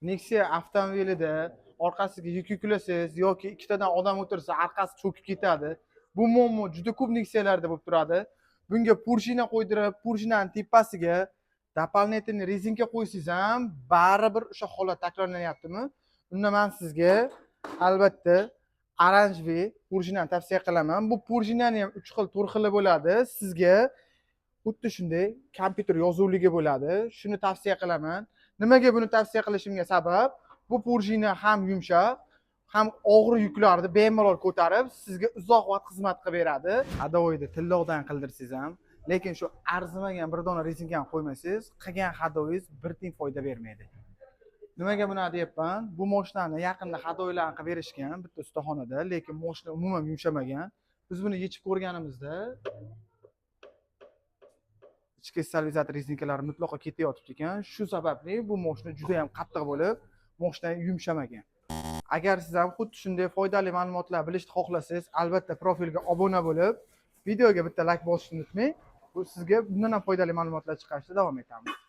Nexia avtomobilida orqasiga yuk yuklasangiz yoki ikkitadan odam o'tirsa orqasi cho'kib ketadi. Bu muammo juda ko'p Nexialarda bo'lib turadi. Bunga purshina qo'ydirib, purshinani tepasiga doполнительный rezinka qo'ysangiz ham baribir o'sha holat takrorlanyaptimi? Unda men sizga albatta oranjviy purshinani tavsiya qilaman. Bu purshinani ham 3 xil, 4 xili bo'ladi. Sizga xuddi shunday kompyuter yozuvligi bo'ladi. Shuni tavsiya qilaman. Nimaga buni tavsiya qilishimga sabab, bu purshina ham yumshoq, ham og'ir yuklarni bemalol ko'tarib, sizga uzoq vaqt xizmat qilib beradi. Hadovoyda tilloqdan qildirsangiz ham, lekin shu arzimagan bir dona rezinkani qo'ymasangiz, qilgan hadovingiz bir tiyin foyda bermaydi. Nimaga buni deyapman? Bu mashinani yaqinda hadovilarni qilib berishgan bitta ustaxonada, lekin mashina umuman yumshamagan. Biz buni yechib ko'rganimizda ichki stabilizator rezinkalari mutlaqo ketayotibdi ekan. Shu sababli bu mashina juda ham qattiq bo'lib, mashina yumshamagan. Agar siz ham xuddi shunday foydali ma'lumotlar bilishni xohlasangiz, albatta profilga obuna bo'lib, videoga bitta like bosishni unutmang. Bu sizga bundan ham foydali ma'lumotlar chiqarishda davom etamiz.